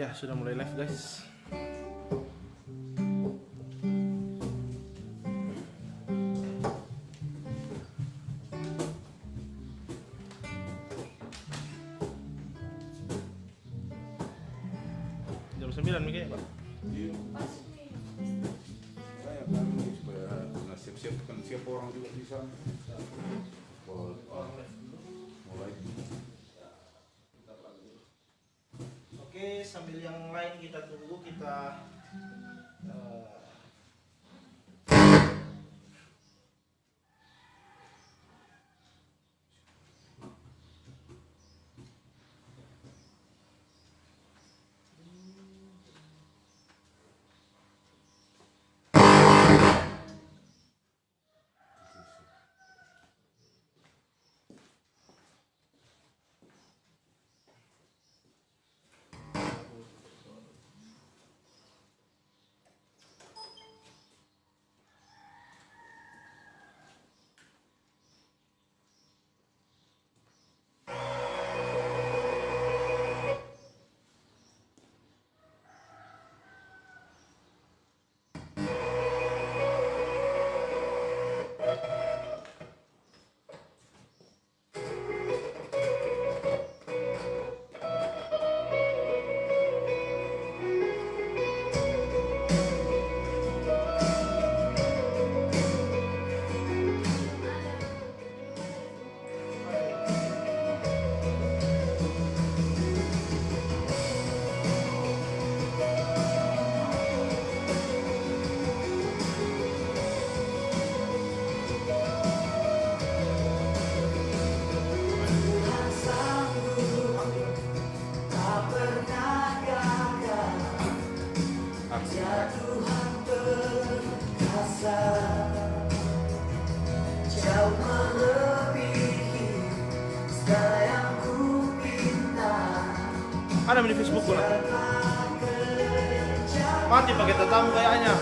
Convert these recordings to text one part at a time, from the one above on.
Iya, sudah mulai live guys. Jam 9 Mike, Pak. Iya. Saya kan supaya siap-siap kan siapa orang juga di sana. Mulai. Oke, sambil yang lain kita tunggu, kita ada di Facebook pula. Mati pakai tetamu kayaknya.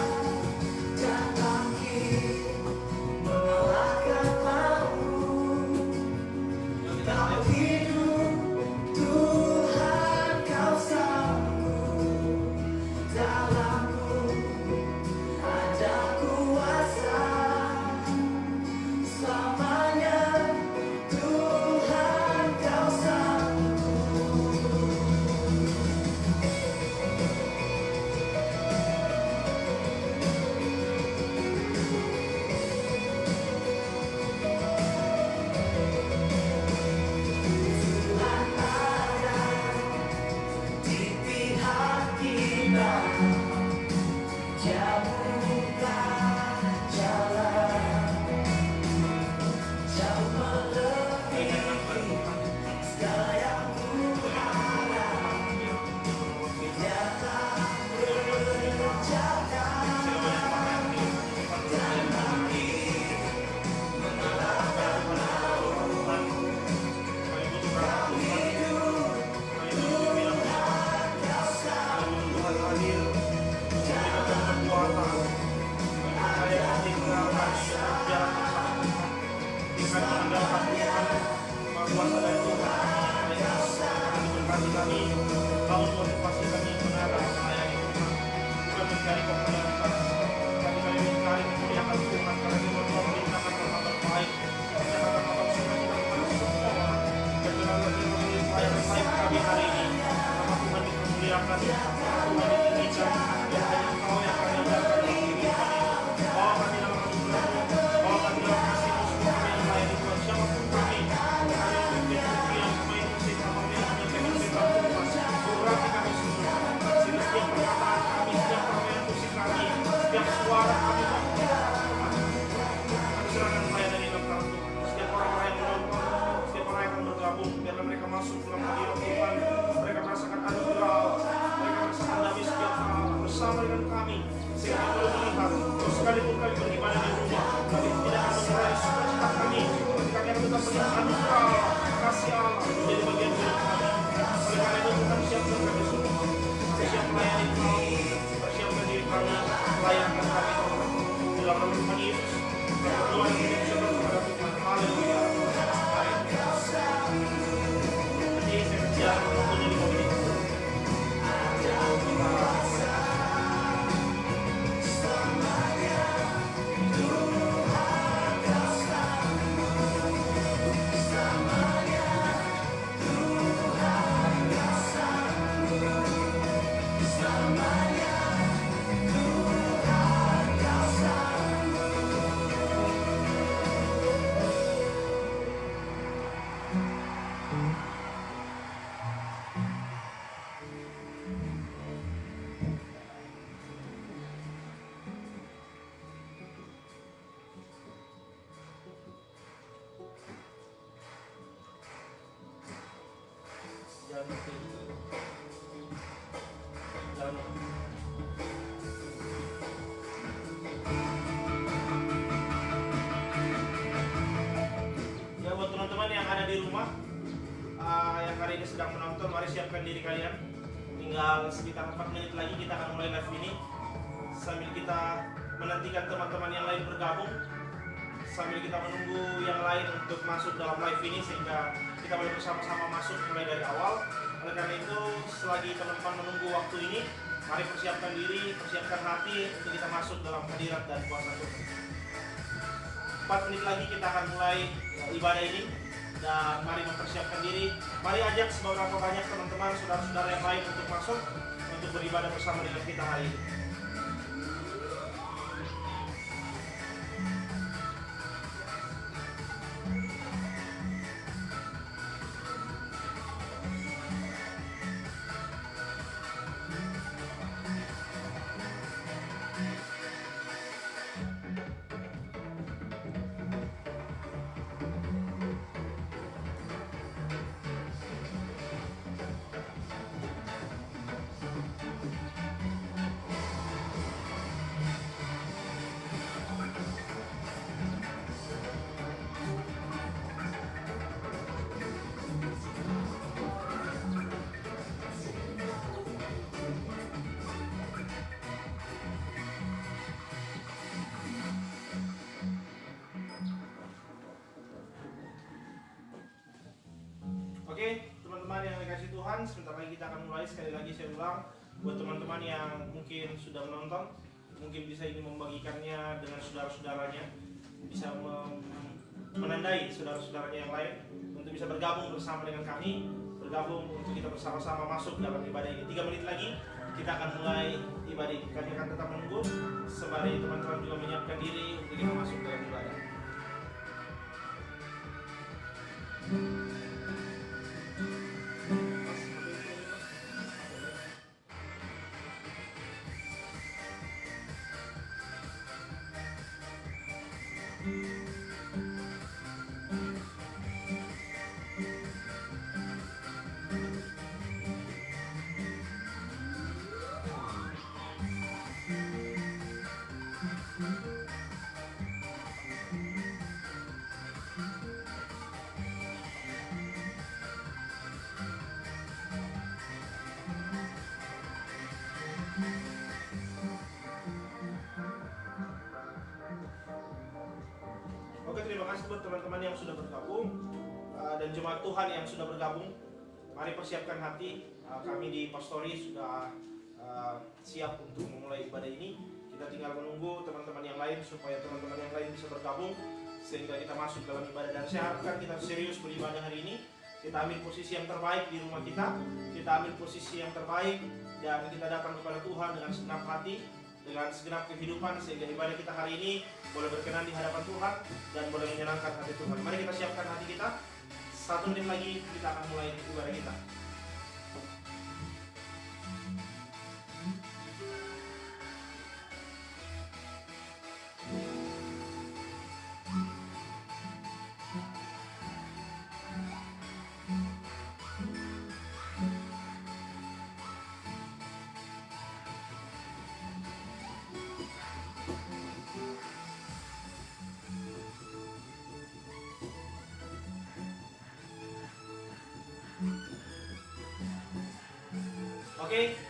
seperti ini. Jalan. Ya, buat teman-teman yang ada di rumah, yang hari ini sedang menonton, mari siapkan diri kalian. Tinggal sekitar 4 menit lagi kita akan mulai live ini. Sambil kita menantikan teman-teman yang lain bergabung, sambil kita menunggu yang lain untuk masuk dalam live ini, sehingga kita boleh bersama-sama masuk mulai dari awal. Oleh karena itu, selagi teman-teman menunggu waktu ini, mari persiapkan diri, persiapkan hati untuk kita masuk dalam hadirat dan kuasa Tuhan. 4 menit lagi kita akan mulai ibadah ini, dan mari mempersiapkan diri. Mari ajak seberapa banyak teman-teman, saudara-saudara yang lain untuk masuk untuk beribadah bersama dengan kita hari ini. Oke, teman-teman yang dikasih Tuhan, sebentar lagi kita akan mulai. Sekali lagi saya ulang, buat teman-teman yang mungkin sudah menonton, mungkin bisa ini membagikannya dengan saudara-saudaranya, bisa menandai saudara-saudaranya yang lain untuk bisa bergabung bersama dengan kami, bergabung untuk kita bersama-sama masuk dalam ibadah ini. 3 menit lagi kita akan mulai ibadah ini. Kami akan tetap menunggu sembari teman-teman juga menyiapkan diri untuk kita masuk dalam ibadah. Oke, terima kasih buat teman-teman yang sudah bergabung dan jemaat Tuhan yang sudah bergabung. Mari persiapkan hati. Kami di Pastori sudah siap untuk memulai ibadah ini. Kita tinggal menunggu teman-teman yang lain supaya teman-teman yang lain bisa bergabung sehingga kita masuk dalam ibadah. Dan saya harapkan kita serius beribadah hari ini. Kita ambil posisi yang terbaik di rumah kita. Kita ambil posisi yang terbaik dan kita datang kepada Tuhan dengan segenap hati, dengan segenap kehidupan, sehingga ibadah kita hari ini boleh berkenan di hadapan Tuhan dan boleh menyenangkan hati Tuhan. Mari kita siapkan hati kita. 1 menit lagi kita akan mulai ibadah kita. Oke,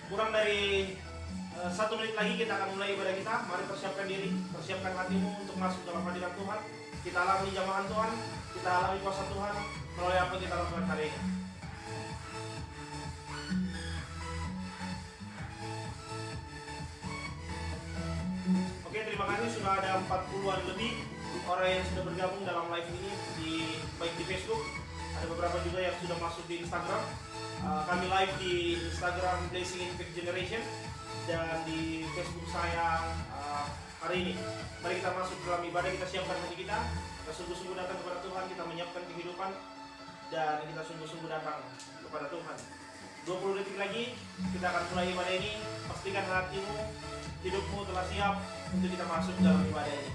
kurang dari 1 menit lagi kita akan mulai ibadah kita. Mari persiapkan diri, persiapkan hatimu untuk masuk dalam hadirat Tuhan. Kita alami jamahan Tuhan, kita alami kuasa Tuhan melalui apa yang kita lakukan hari ini. Oke, terima kasih sudah ada 40-an lebih orang yang sudah bergabung dalam live ini, baik di Facebook, ada beberapa juga yang sudah masuk di Instagram. Kami live di Instagram Blessing Impact Generation dan di Facebook saya hari ini. Mari kita masuk dalam ibadah, kita siapkan hati kita sungguh-sungguh datang kepada Tuhan, kita menyiapkan kehidupan dan kita sungguh-sungguh datang kepada Tuhan. 20 detik lagi kita akan mulai ibadah ini. Pastikan hatimu, hidupmu telah siap untuk kita masuk dalam ibadah ini.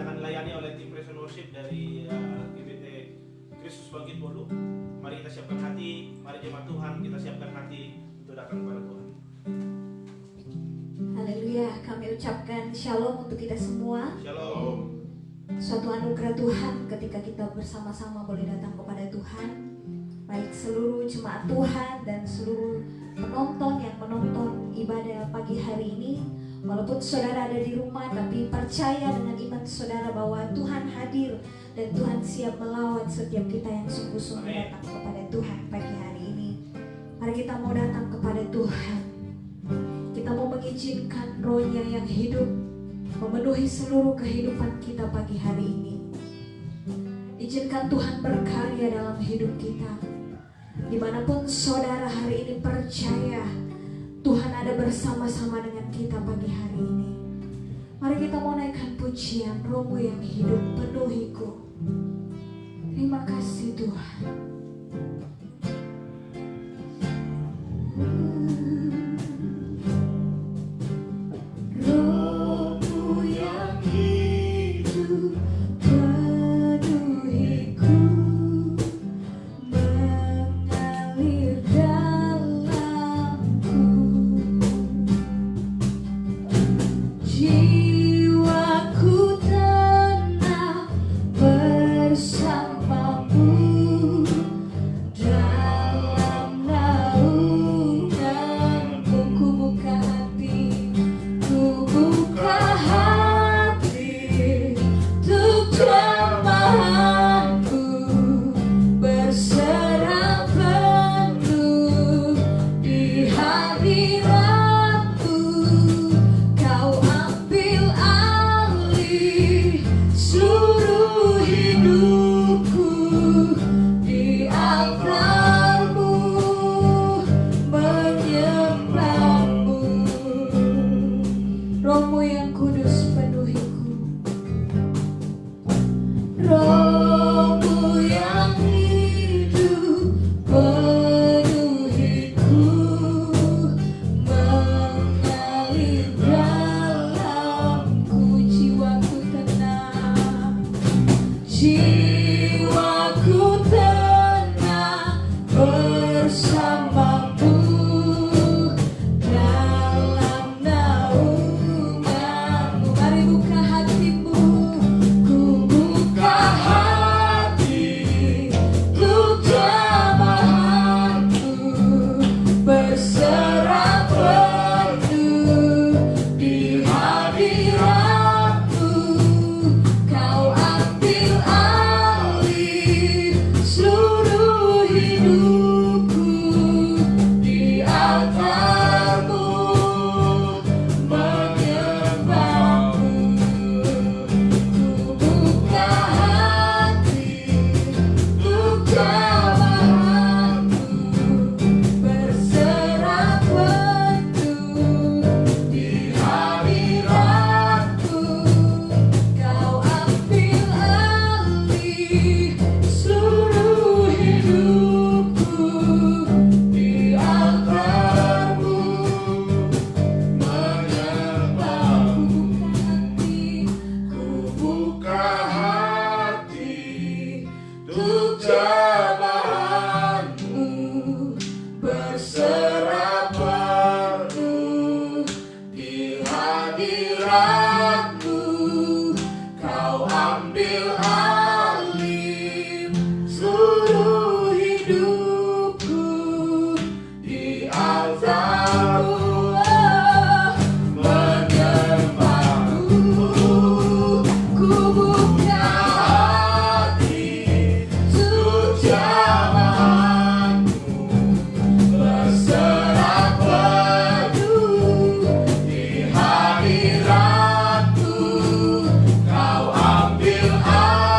kita akan dilayani oleh tim Praise and Worship dari GBT Kristus Bangkit Bolu. Mari kita siapkan hati, mari jemaat Tuhan kita siapkan hati untuk datang kepada Tuhan. Haleluya, kami ucapkan shalom untuk kita semua. Shalom. Suatu anugerah Tuhan ketika kita bersama-sama boleh datang kepada Tuhan. Baik seluruh jemaat Tuhan dan seluruh penonton yang menonton ibadah pagi hari ini. Walaupun saudara ada di rumah, tapi percaya dengan iman saudara bahwa Tuhan hadir dan Tuhan siap melawat setiap kita yang sungguh-sungguh datang kepada Tuhan pagi hari ini. Mari kita mau datang kepada Tuhan. Kita mau mengizinkan Roh-Nya yang hidup memenuhi seluruh kehidupan kita pagi hari ini. Izinkan Tuhan berkarya dalam hidup kita. Dimanapun saudara hari ini percaya Tuhan ada bersama-sama dengan kita pagi hari ini. Mari kita mau naikkan pujian, Roh-Mu yang hidup penuhiku. Terima kasih Tuhan. Roh-Mu yang hidup penuhiku, mengalir dalamku. Jiwaku tenang bersamamu dalam naunganmu. Ku buka hati, ku buka hati untuk jemaatmu, berserah penuh di hadiratmu. Kau ambil alih seluruh hidupku, di altarmu menyembahmu. Roh-Mu yang kudus penuhiku. Roh-Mu yang hidup penuhiku, mengalir dalamku. Jiwaku tenang, jiwaku tenang bersamamu dalam naunganmu. Mari buka hatimu, ku buka hati untuk jemaatmu, berserah penuh di hadiratmu. Kau ambil alih seluruh hidupku, di altarmu menyembahmu. Ku buka hati untuk jemaatmu, berserah penuh di hadiratmu. Kau ambil alih seluruh hidupku, di altarmu menyembahmu. Ku buka hati untuk jemaatmu, berserah penuh di hadiratmu. Kau ambil alih seluruh hidupku, di altarmu menyembahmu. Ku buka hati untuk jemaatmu, berserah penuh di hadiratmu. Kau ambil alih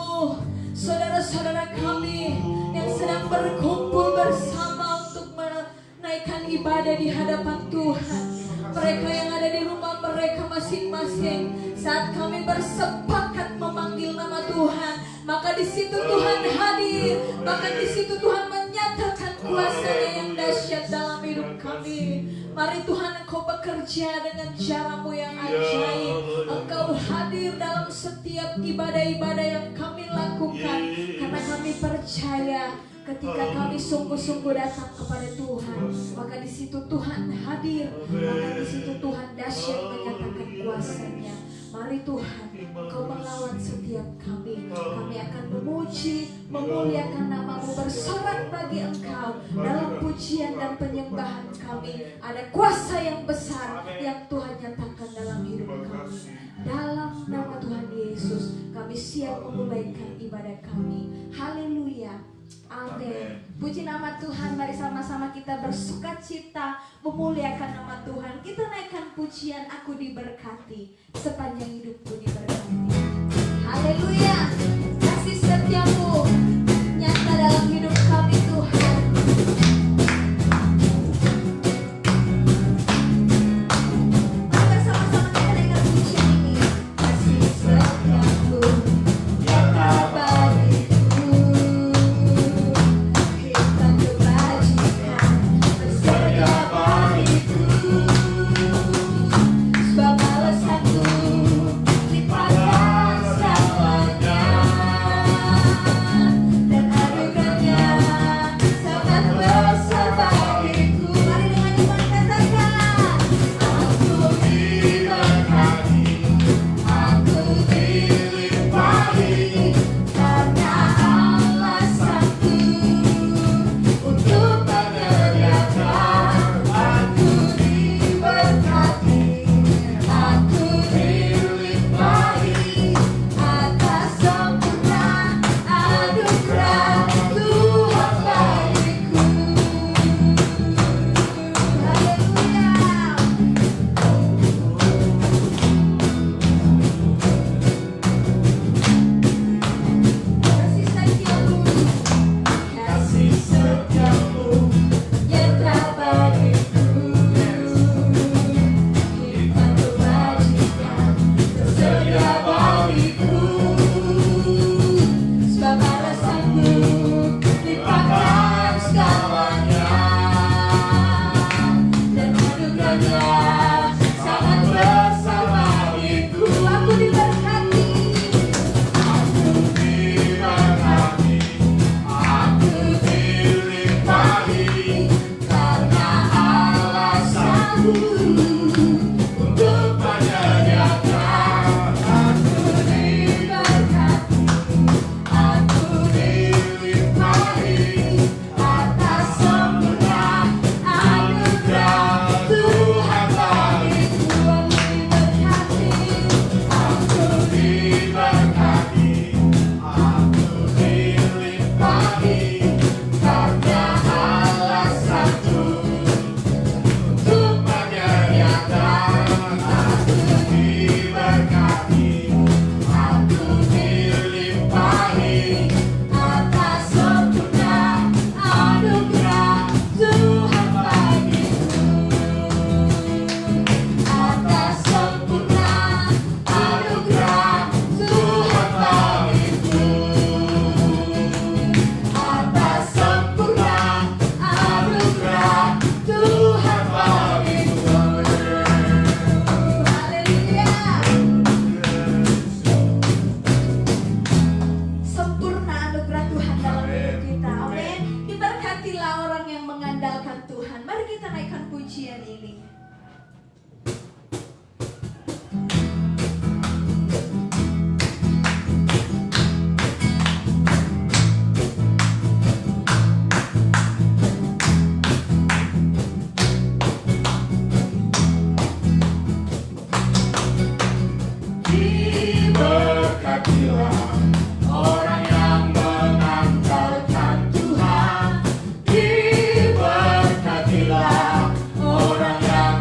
setiamu, saudara-saudara kami yang sedang berkumpul bersama untuk menaikkan ibadah di hadapan Tuhan. Mereka yang ada di rumah mereka masing-masing, saat kami bersepakat memanggil nama Tuhan, maka di situ Tuhan hadir, maka di situ Tuhan menyatakan kuasa-Nya yang dahsyat dalam hidup kami. Mari Tuhan, Engkau bekerja dengan cara-Mu yang ajaib. Engkau hadir dalam setiap ibadah-ibadah yang kami lakukan, karena kami percaya ketika kami sungguh-sungguh datang kepada Tuhan, maka di situ Tuhan hadir, maka di situ Tuhan dahsyat menyatakan kuasa-Nya. Mari Tuhan, Engkau melawan setiap kami. Kami akan memuji, memuliakan nama-Mu, bersorak bagi Engkau dalam pujian dan penyembahan kami. Ada kuasa yang besar yang Tuhan nyatakan dalam hidup kami. Dalam nama Tuhan Yesus, kami siap memulaikan ibadah kami. Haleluya. Amin. Puji nama Tuhan. Mari sama-sama kita bersukacita memuliakan nama Tuhan. Kita naikkan pujian Aku Diberkati, sepanjang hidupku diberkati. Haleluya. Kasih setiamu nyata dalam hidup kami Tuhan. Mari sama-sama kita naikkan pujian ini. Kasih setiamu nyata bagiku. Sebab alasanku limpahkan Diberkatilah orang yang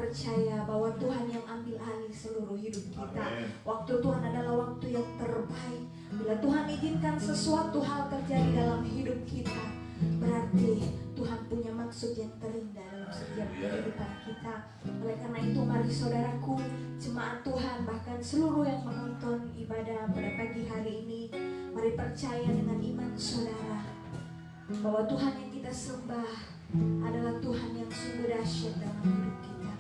percaya bahwa Tuhan yang ambil alih seluruh hidup kita. Amin. Waktu Tuhan adalah waktu yang terbaik. Bila Tuhan izinkan sesuatu hal terjadi dalam hidup kita, berarti Tuhan punya maksud yang terindah dalam setiap kehidupan kita. Oleh karena itu, mari saudaraku, jemaat Tuhan, bahkan seluruh yang menonton ibadah pada pagi hari ini, mari percaya dengan iman saudara bahwa Tuhan yang kita sembah adalah Tuhan yang sungguh dahsyat dalam hidup kita.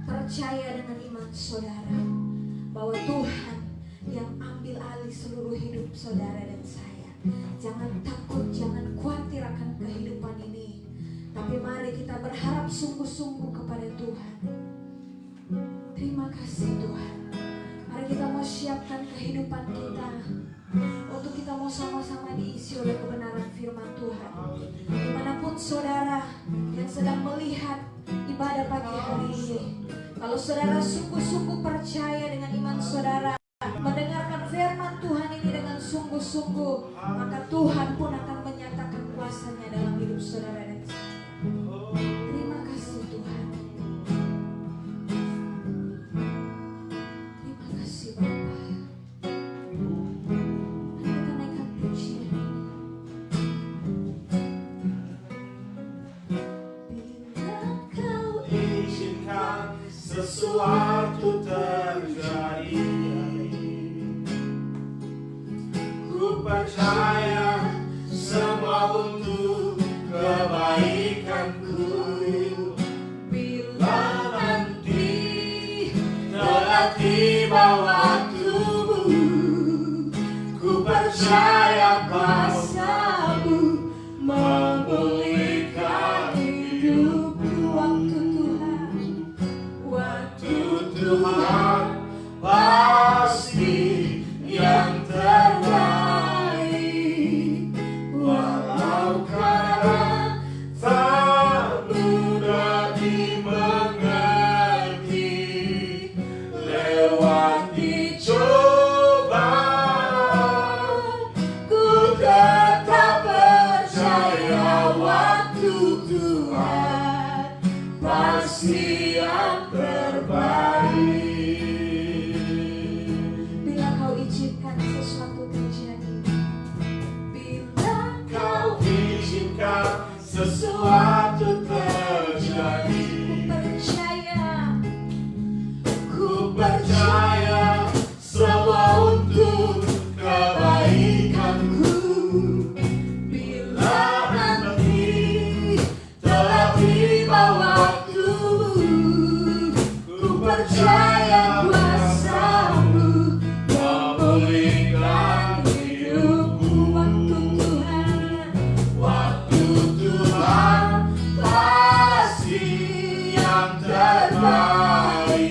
Percaya dengan iman saudara bahwa Tuhan yang ambil alih seluruh hidup saudara dan saya. Jangan takut, jangan khawatir akan kehidupan ini, tapi mari kita berharap sungguh-sungguh kepada Tuhan. Terima kasih Tuhan. Mari kita mau siapkan kehidupan kita untuk kita mau sama-sama diisi oleh kebenaran firman Tuhan. Dimanapun saudara yang sedang melihat ibadah pagi hari ini, kalau saudara sungguh-sungguh percaya dengan iman saudara, mendengarkan firman Tuhan ini dengan sungguh-sungguh, maka Tuhan pun akan menyatakan kuasanya dalam hidup saudara dan saya. Terima kasih Tuhan. Terima kasih Bapa. Kita naikkan pujian ini. Bila kau Izinkan sesuatu terjadi, ku percaya semua untuk kebaikanku. Bila nanti telah tiba waktumu, ku percaya kuasa-Mu memulihkan hidupku. Waktu Tuhan pasti yang terbaik, walau kadang tak mudah dimengerti, lewati cobaan, ku tetap percaya waktu Tuhan pasti yang terbaik. Bila kau izinkan sesuatu terjadi, bila Kau izinkan sesuatu terjadi, ku percaya semua untuk kebaikanku. Bila nanti telah tiba waktumu, ku percaya kuasa-Mu memulihkan hidupku. Waktu Tuhan pasti yang terbaik,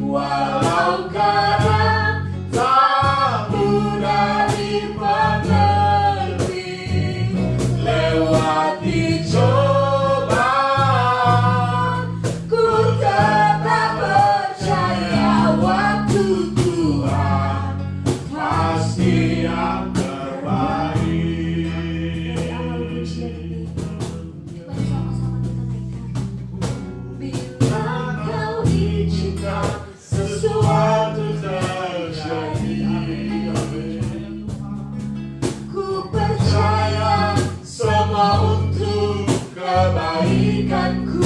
walau kadang tak mudah dimengerti, lewati cobaan, ku tetap percaya waktu Tuhan pasti yang terbaik. dari awal pujian ini, mari sama-sama kita naikkan. Bila kau Izinkan sesuatu terjadi, ku percaya semua untuk kebaikanku.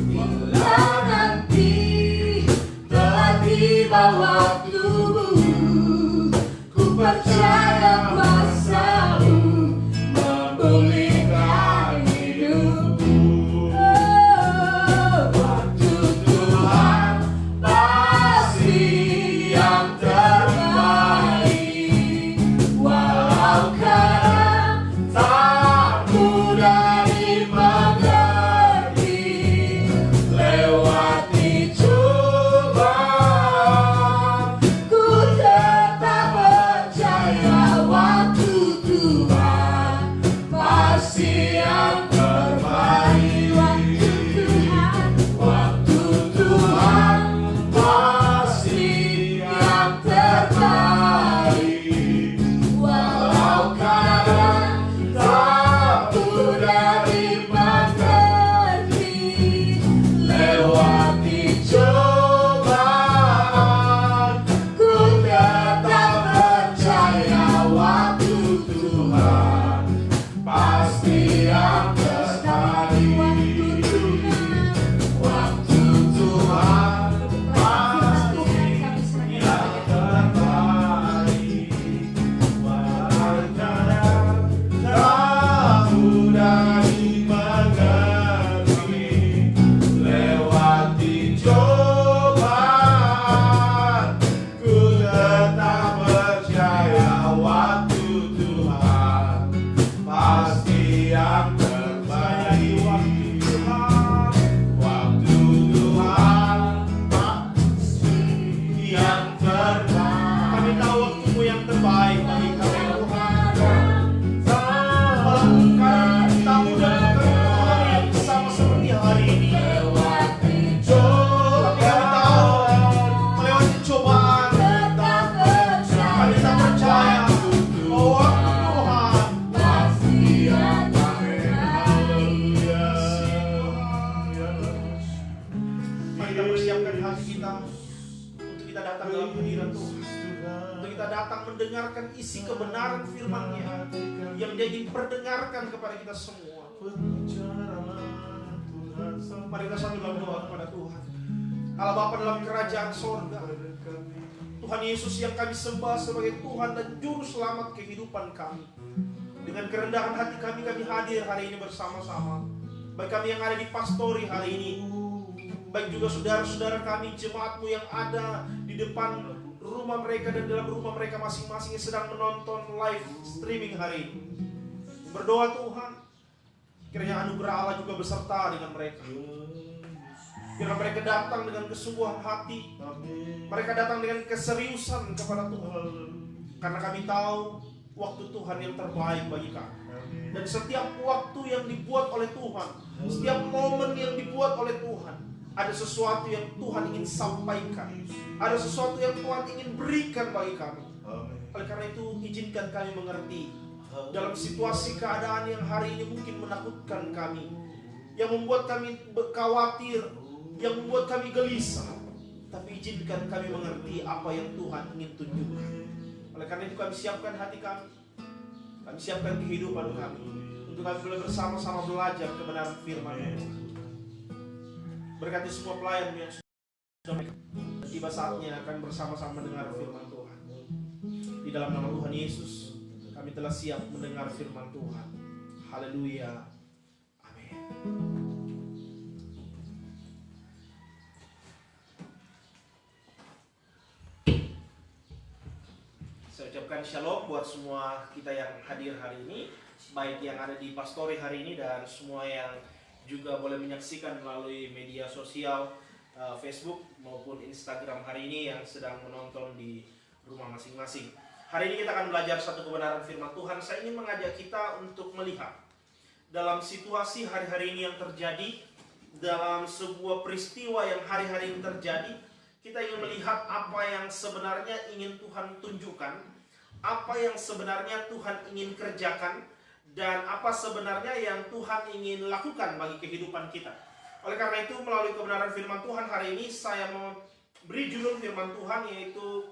Bila nanti telah tiba waktumu, ku percaya kuasa-Mu memulihkan hidupku. Waktu Tuhan pasti yang terbaik, walau kadang tak mudah dimengerti, mendengarkan isi kebenaran firman-Nya yang Dia ingin perdengarkan kepada kita semua. Mari kita satu dalam doa kepada Tuhan. Allah Bapa dalam kerajaan sorga, Tuhan Yesus yang kami sembah sebagai Tuhan dan Juru Selamat kehidupan kami. Dengan kerendahan hati kami hadir hari ini bersama-sama. Baik kami yang ada di Pastori hari ini, baik juga saudara-saudara kami, jemaat-Mu yang ada di depan rumah mereka dan dalam rumah mereka masing-masing yang sedang menonton live streaming hari ini. Berdoa Tuhan, kiranya anugerah Allah juga beserta dengan mereka. Biar mereka datang dengan kesungguhan hati, mereka datang dengan keseriusan kepada Tuhan. Karena kami tahu waktu Tuhan yang terbaik bagi kami. Dan setiap waktu yang dibuat oleh Tuhan, setiap momen yang dibuat oleh Tuhan, ada sesuatu yang Tuhan ingin sampaikan, ada sesuatu yang Tuhan ingin berikan bagi kami. Oleh karena itu izinkan kami mengerti dalam situasi keadaan yang hari ini mungkin menakutkan kami, yang membuat kami khawatir, yang membuat kami gelisah, tapi izinkan kami mengerti apa yang Tuhan ingin tunjukkan. Oleh karena itu kami siapkan hati kami siapkan kehidupan kami untuk kami boleh bersama-sama belajar kebenaran firman-Nya. Berkati semua pelayan yang sudah tiba saatnya akan bersama-sama mendengar firman Tuhan. Di dalam nama Tuhan Yesus kami telah siap mendengar firman Tuhan. Haleluya. Amin. Saya ucapkan shalom buat semua kita yang hadir hari ini, baik yang ada di Pastori hari ini dan semua yang juga boleh menyaksikan melalui media sosial Facebook maupun Instagram hari ini yang sedang menonton di rumah masing-masing. Hari ini kita akan belajar satu kebenaran firman Tuhan. Saya ingin mengajak kita untuk melihat dalam situasi hari-hari ini yang terjadi, dalam sebuah peristiwa yang hari-hari ini terjadi. Kita ingin melihat apa yang sebenarnya ingin Tuhan tunjukkan, apa yang sebenarnya Tuhan ingin kerjakan, dan apa sebenarnya yang Tuhan ingin lakukan bagi kehidupan kita. Oleh karena itu, melalui kebenaran firman Tuhan hari ini, saya mau beri judul firman Tuhan yaitu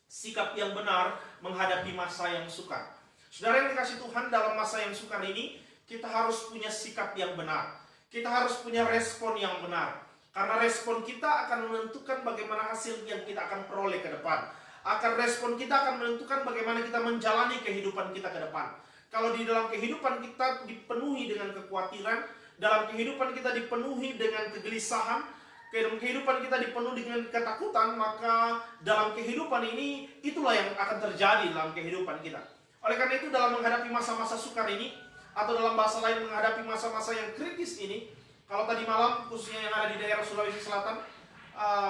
sikap yang benar menghadapi masa yang sukar. Saudara yang dikasih Tuhan, dalam masa yang sukar ini, kita harus punya sikap yang benar. Kita harus punya respon yang benar. Karena respon kita akan menentukan bagaimana hasil yang kita akan peroleh ke depan. Respon kita akan menentukan bagaimana kita menjalani kehidupan kita ke depan. Kalau di dalam kehidupan kita dipenuhi dengan kekhawatiran, dalam kehidupan kita dipenuhi dengan kegelisahan, dalam kehidupan kita dipenuhi dengan ketakutan, maka dalam kehidupan ini itulah yang akan terjadi dalam kehidupan kita. Oleh karena itu, dalam menghadapi masa-masa sukar ini, atau dalam bahasa lain menghadapi masa-masa yang kritis ini, kalau tadi malam khususnya yang ada di daerah Sulawesi Selatan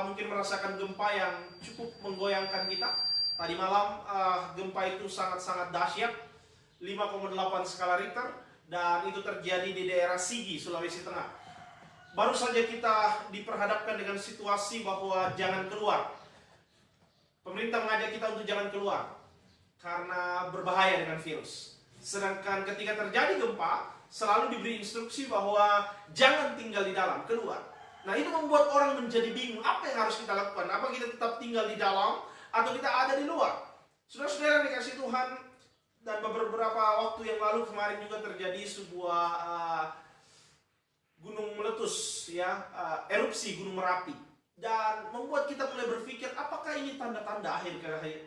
mungkin merasakan gempa yang cukup menggoyangkan kita. Tadi malam gempa itu sangat-sangat dahsyat, 5,8 skala Richter, dan itu terjadi di daerah Sigi, Sulawesi Tengah. Baru saja kita diperhadapkan dengan situasi bahwa jangan keluar. Pemerintah mengajak kita untuk jangan keluar karena berbahaya dengan virus. Sedangkan ketika terjadi gempa, selalu diberi instruksi bahwa jangan tinggal di dalam, keluar. Nah, itu membuat orang menjadi bingung, apa yang harus kita lakukan? Apa kita tetap tinggal di dalam atau kita ada di luar? Saudara-saudara yang dikasih Tuhan, dan beberapa waktu yang lalu kemarin juga terjadi sebuah gunung meletus, erupsi Gunung Merapi, dan membuat kita mulai berpikir, apakah ini tanda-tanda akhir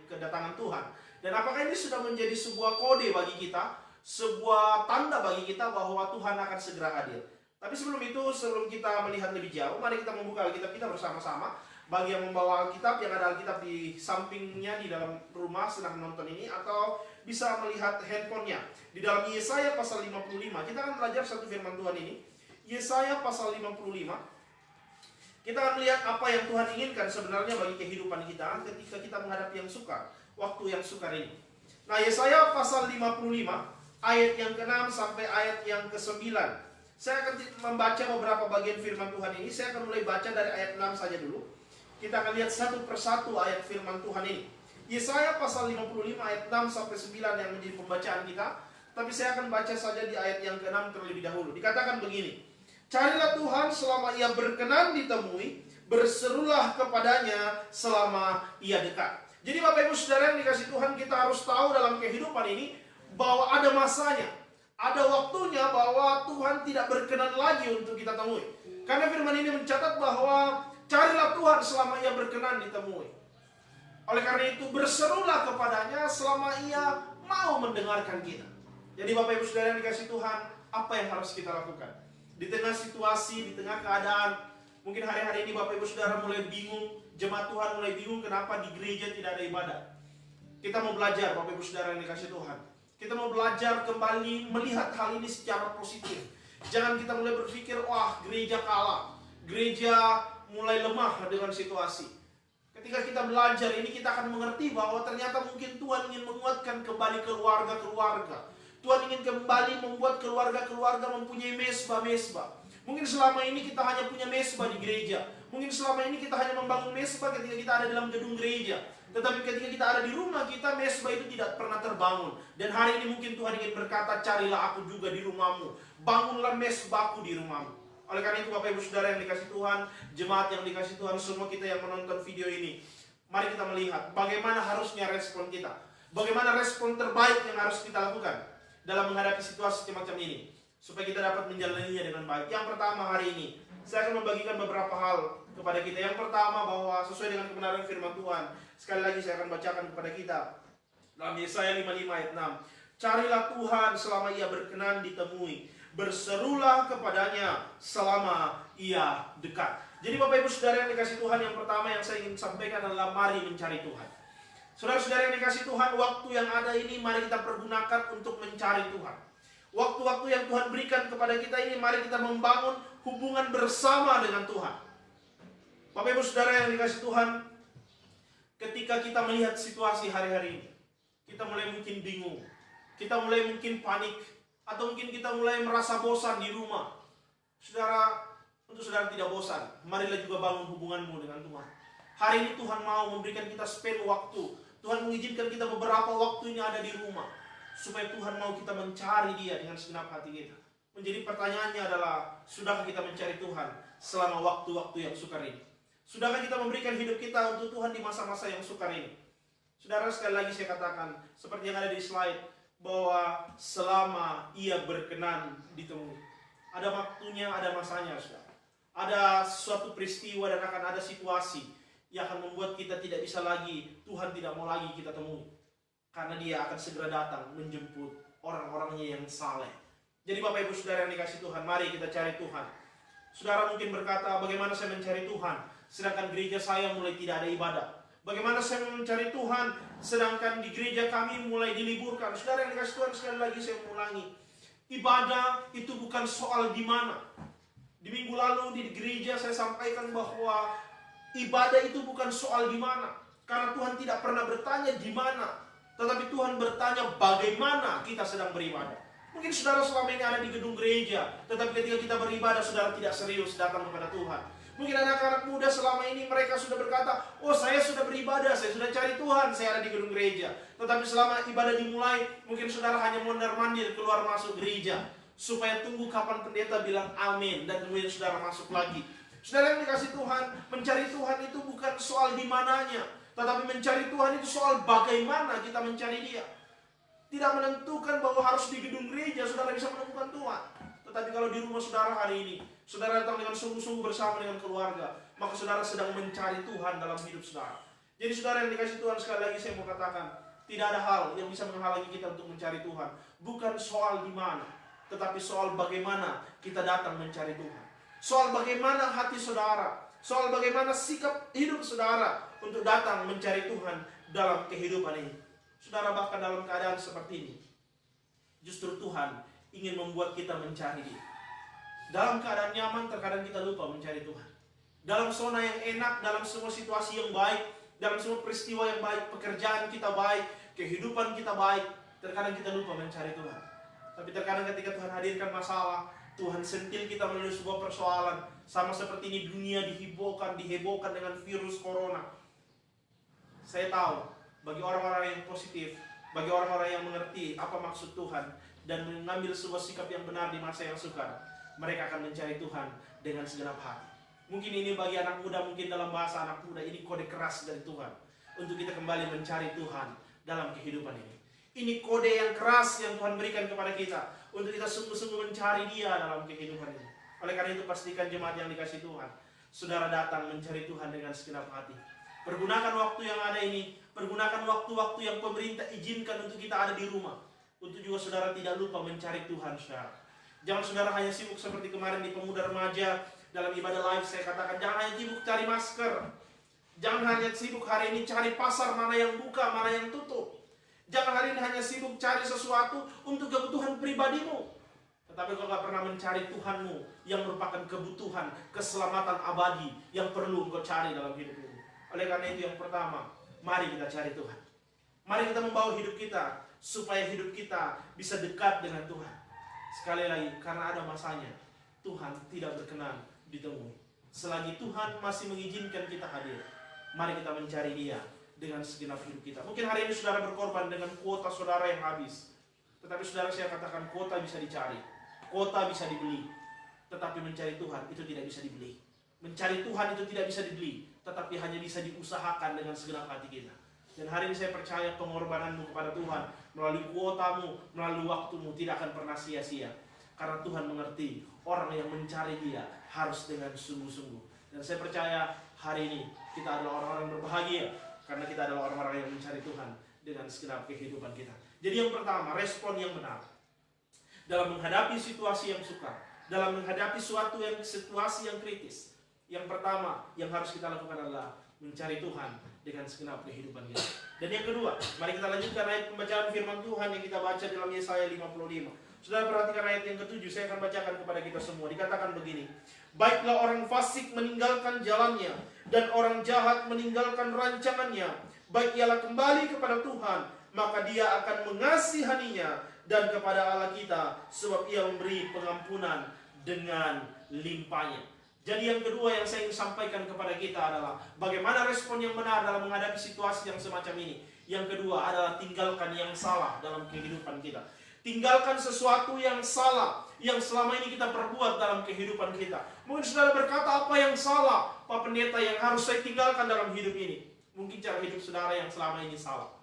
kedatangan Tuhan? Dan apakah ini sudah menjadi sebuah kode bagi kita, sebuah tanda bagi kita bahwa Tuhan akan segera hadir? Tapi sebelum itu, sebelum kita melihat lebih jauh, mari kita membuka Alkitab kita bersama-sama. Bagi yang membawa Alkitab, yang ada Alkitab di sampingnya di dalam rumah sedang menonton ini, atau bisa melihat handphonenya di dalam Yesaya pasal 55. Kita akan belajar satu firman Tuhan ini, Yesaya pasal 55. Kita akan melihat apa yang Tuhan inginkan sebenarnya bagi kehidupan kita ketika kita menghadapi yang sukar, waktu yang sukar ini. Nah, Yesaya pasal 55 ayat yang ke-6 sampai ayat yang ke-9. Saya akan membaca beberapa bagian firman Tuhan ini. Saya akan mulai baca dari ayat 6 saja dulu. Kita akan lihat satu persatu ayat firman Tuhan ini. Yesaya pasal 55 ayat 6 sampai 9 yang menjadi pembacaan kita. Tapi saya akan baca saja di ayat yang ke-6 terlebih dahulu. Dikatakan begini, carilah Tuhan selama ia berkenan ditemui, berserulah kepadanya selama ia dekat. Jadi Bapak Ibu Saudara yang dikasih Tuhan, kita harus tahu dalam kehidupan ini bahwa ada masanya, ada waktunya bahwa Tuhan tidak berkenan lagi untuk kita temui. Karena firman ini mencatat bahwa carilah Tuhan selama Ia berkenan ditemui. Oleh karena itu berserulah kepadanya selama Ia mau mendengarkan kita. Jadi Bapak Ibu Saudara yang dikasih Tuhan, apa yang harus kita lakukan? Di tengah situasi, di tengah keadaan, mungkin hari-hari ini Bapak Ibu Saudara mulai bingung, jemaat Tuhan mulai bingung kenapa di gereja tidak ada ibadah. Kita mau belajar Bapak Ibu Saudara yang dikasih Tuhan. Kita mau belajar kembali melihat hal ini secara positif. Jangan kita mulai berpikir, wah gereja kalah, gereja mulai lemah dengan situasi. Ketika kita belajar ini, kita akan mengerti bahwa ternyata mungkin Tuhan ingin menguatkan kembali keluarga-keluarga. Tuhan ingin kembali membuat keluarga-keluarga mempunyai mesbah-mesbah. Mungkin selama ini kita hanya punya mesbah di gereja. Mungkin selama ini kita hanya membangun mesbah ketika kita ada dalam gedung gereja. Tetapi ketika kita ada di rumah kita, mesbah itu tidak pernah terbangun. Dan hari ini mungkin Tuhan ingin berkata, carilah aku juga di rumahmu. Bangunlah mesbahku di rumahmu. Oleh karena itu Bapak Ibu Saudara yang dikasih Tuhan, jemaat yang dikasih Tuhan, semua kita yang menonton video ini, mari kita melihat bagaimana harusnya respon kita. Bagaimana respon terbaik yang harus kita lakukan dalam menghadapi situasi semacam ini, supaya kita dapat menjalaninya dengan baik. Yang pertama hari ini, saya akan membagikan beberapa hal kepada kita. Yang pertama, bahwa sesuai dengan kebenaran firman Tuhan, sekali lagi saya akan bacakan kepada kita dalam Yesaya 55 ayat 6. Carilah Tuhan selama Ia berkenan ditemui, berserulah kepadanya selama Ia dekat. Jadi Bapak Ibu Saudara yang dikasih Tuhan, yang pertama yang saya ingin sampaikan adalah mari mencari Tuhan. Saudara-saudara yang dikasih Tuhan, waktu yang ada ini mari kita pergunakan untuk mencari Tuhan. Waktu-waktu yang Tuhan berikan kepada kita ini, mari kita membangun hubungan bersama dengan Tuhan. Bapak Ibu Saudara yang dikasih Tuhan, ketika kita melihat situasi hari-hari ini, kita mulai mungkin bingung, kita mulai mungkin panik, atau mungkin kita mulai merasa bosan di rumah. Saudara, untuk saudara tidak bosan, marilah juga bangun hubunganmu dengan Tuhan. Hari ini Tuhan mau memberikan kita spend waktu. Tuhan mengizinkan kita beberapa waktu ini ada di rumah, supaya Tuhan mau kita mencari Dia dengan segenap hati kita. Menjadi pertanyaannya adalah, sudahkah kita mencari Tuhan selama waktu-waktu yang sukar ini? Sudahkah kita memberikan hidup kita untuk Tuhan di masa-masa yang sukar ini? Saudara, sekali lagi saya katakan, seperti yang ada di slide, bahwa selama Ia berkenan ditemui. Ada waktunya, ada masanya, saudara. Ada suatu peristiwa dan akan ada situasi yang akan membuat kita tidak bisa lagi, Tuhan tidak mau lagi kita temui. Karena Dia akan segera datang menjemput orang-orangnya yang saleh. Jadi Bapak Ibu Saudara yang dikasih Tuhan, mari kita cari Tuhan. Saudara mungkin berkata, bagaimana saya mencari Tuhan sedangkan gereja saya mulai tidak ada ibadah? Bagaimana saya mencari Tuhan sedangkan di gereja kami mulai diliburkan? Saudara yang dikasih Tuhan, sekali lagi saya mengulangi, ibadah itu bukan soal di mana. Di minggu lalu di gereja saya sampaikan bahwa ibadah itu bukan soal di mana. Karena Tuhan tidak pernah bertanya di mana, tetapi Tuhan bertanya bagaimana kita sedang beribadah. Mungkin saudara selama ini ada di gedung gereja, tetapi ketika kita beribadah, saudara tidak serius datang kepada Tuhan. Mungkin anak-anak muda selama ini mereka sudah berkata, oh saya sudah beribadah, saya sudah cari Tuhan, saya ada di gedung gereja. Tetapi selama ibadah dimulai, mungkin saudara hanya mondar-mandir keluar masuk gereja, supaya tunggu kapan pendeta bilang amin, dan kemudian saudara masuk lagi. Saudara yang dikasih Tuhan, mencari Tuhan itu bukan soal di mananya, tetapi mencari Tuhan itu soal bagaimana kita mencari Dia. Tidak menentukan bahwa harus di gedung gereja saudara bisa menemukan Tuhan. Tetapi kalau di rumah saudara hari ini, saudara datang dengan sungguh-sungguh bersama dengan keluarga, maka saudara sedang mencari Tuhan dalam hidup saudara. Jadi saudara yang dikasih Tuhan, sekali lagi saya mau katakan, tidak ada hal yang bisa menghalangi kita untuk mencari Tuhan. Bukan soal di mana, tetapi soal bagaimana kita datang mencari Tuhan. Soal bagaimana hati saudara, soal bagaimana sikap hidup saudara untuk datang mencari Tuhan dalam kehidupan ini. Saudara, bahkan dalam keadaan seperti ini, justru Tuhan ingin membuat kita mencari Dia. Dalam keadaan nyaman, terkadang kita lupa mencari Tuhan. Dalam zona yang enak, dalam semua situasi yang baik, dalam semua peristiwa yang baik, pekerjaan kita baik, kehidupan kita baik, terkadang kita lupa mencari Tuhan. Tapi terkadang ketika Tuhan hadirkan masalah, Tuhan sentil kita melalui sebuah persoalan, sama seperti ini dunia dihebohkan dengan virus corona. Saya tahu, bagi orang-orang yang positif, bagi orang-orang yang mengerti apa maksud Tuhan dan mengambil sebuah sikap yang benar di masa yang sukar, mereka akan mencari Tuhan dengan segenap hati. Mungkin ini bagi anak muda, mungkin dalam bahasa anak muda ini kode keras dari Tuhan. untuk kita kembali mencari Tuhan dalam kehidupan ini. Ini kode yang keras yang Tuhan berikan kepada kita untuk kita sungguh-sungguh mencari Dia dalam kehidupan ini. Oleh karena itu pastikan jemaat yang dikasih Tuhan, saudara datang mencari Tuhan dengan segenap hati. Pergunakan waktu yang ada ini, pergunakan waktu-waktu yang pemerintah izinkan untuk kita ada di rumah, untuk juga saudara tidak lupa mencari Tuhan, saudara. Jangan saudara hanya sibuk seperti kemarin di pemuda remaja dalam ibadah live, saya katakan jangan hanya sibuk cari masker. Jangan hanya sibuk hari ini cari pasar mana yang buka, mana yang tutup. Jangan hari ini hanya sibuk cari sesuatu untuk kebutuhan pribadimu. Tetapi kau gak pernah mencari Tuhanmu yang merupakan kebutuhan, keselamatan abadi yang perlu kau cari dalam hidup ini. Oleh karena itu yang pertama, mari kita cari Tuhan. Mari kita membawa hidup kita supaya hidup kita bisa dekat dengan Tuhan. Sekali lagi, karena ada masanya Tuhan tidak berkenan ditemui. Selagi Tuhan masih mengizinkan kita hadir, mari kita mencari Dia dengan segenap hidup kita. Mungkin hari ini saudara berkorban dengan kuota saudara yang habis. Tetapi saudara, saya katakan kuota bisa dicari, kuota bisa dibeli. Tetapi mencari Tuhan itu tidak bisa dibeli. Mencari Tuhan itu tidak bisa dibeli, tetapi hanya bisa diusahakan dengan segenap hati kita. Dan hari ini saya percaya pengorbananmu kepada Tuhan melalui kuotamu, melalui waktumu tidak akan pernah sia-sia. Karena Tuhan mengerti orang yang mencari Dia harus dengan sungguh-sungguh. Dan saya percaya hari ini kita adalah orang-orang berbahagia karena kita adalah orang-orang yang mencari Tuhan dengan segenap kehidupan kita. Jadi yang pertama, respon yang benar dalam menghadapi situasi yang sukar, dalam menghadapi situasi yang kritis. Yang pertama yang harus kita lakukan adalah mencari Tuhan dengan segenap kehidupan kita. Dan yang kedua, mari kita lanjutkan ayat pembacaan firman Tuhan yang kita baca dalam Yesaya 55. Saudara perhatikan ayat yang ke-7, saya akan bacakan kepada kita semua. Dikatakan begini, baiklah orang fasik meninggalkan jalannya, dan orang jahat meninggalkan rancangannya. Baik ialah kembali kepada Tuhan, maka Dia akan mengasihaninya, dan kepada Allah kita, sebab Ia memberi pengampunan dengan limpahnya. Jadi yang kedua yang saya ingin sampaikan kepada kita adalah bagaimana respon yang benar dalam menghadapi situasi yang semacam ini. Yang kedua adalah tinggalkan yang salah dalam kehidupan kita. Tinggalkan sesuatu yang salah yang selama ini kita perbuat dalam kehidupan kita. Mungkin saudara berkata, apa yang salah, Pak Pendeta, yang harus saya tinggalkan dalam hidup ini? Mungkin cara hidup saudara yang selama ini salah.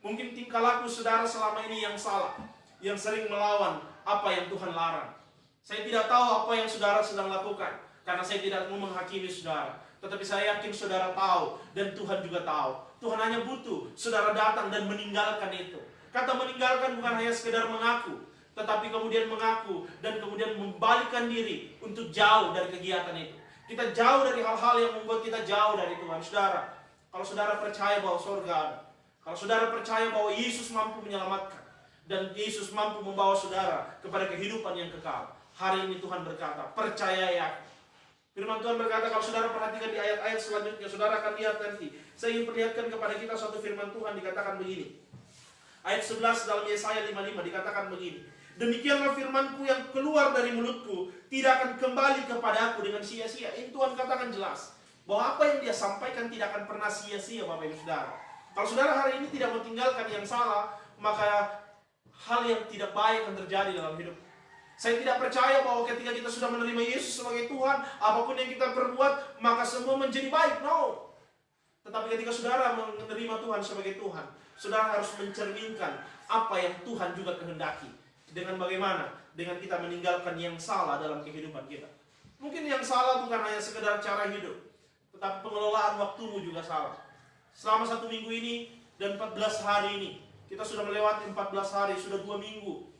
Mungkin tingkah laku saudara selama ini yang salah, yang sering melawan apa yang Tuhan larang. Saya tidak tahu apa yang saudara sedang lakukan, karena saya tidak mau menghakimi saudara. Tetapi saya yakin saudara tahu, dan Tuhan juga tahu. Tuhan hanya butuh saudara datang dan meninggalkan itu. Kata meninggalkan bukan hanya sekedar mengaku, tetapi kemudian mengaku dan kemudian membalikkan diri untuk jauh dari kegiatan itu. Kita jauh dari hal-hal yang membuat kita jauh dari Tuhan. Saudara, kalau saudara percaya bahwa surga ada, kalau saudara percaya bahwa Yesus mampu menyelamatkan, dan Yesus mampu membawa saudara kepada kehidupan yang kekal, hari ini Tuhan berkata, percaya ya. Firman Tuhan berkata, kalau saudara perhatikan di ayat-ayat selanjutnya, saudara akan lihat nanti. Saya ingin perlihatkan kepada kita suatu firman Tuhan, dikatakan begini. Ayat 11 dalam Yesaya 55 dikatakan begini, demikianlah firmanku yang keluar dari mulutku tidak akan kembali kepadaku dengan sia-sia. Ini Tuhan katakan jelas bahwa apa yang Dia sampaikan tidak akan pernah sia-sia, Bapak Ibu Saudara. Kalau saudara hari ini tidak meninggalkan yang salah, maka hal yang tidak baik akan terjadi dalam hidup. Saya tidak percaya bahwa ketika kita sudah menerima Yesus sebagai Tuhan, apapun yang kita perbuat, maka semua menjadi baik. No. Tetapi ketika saudara menerima Tuhan sebagai Tuhan, saudara harus mencerminkan apa yang Tuhan juga kehendaki. Dengan bagaimana? Dengan kita meninggalkan yang salah dalam kehidupan kita. Mungkin yang salah bukan hanya sekedar cara hidup, tetapi pengelolaan waktumu juga salah. Selama 1 minggu ini dan 14 hari ini, kita sudah melewati 14 hari, sudah 2 minggu.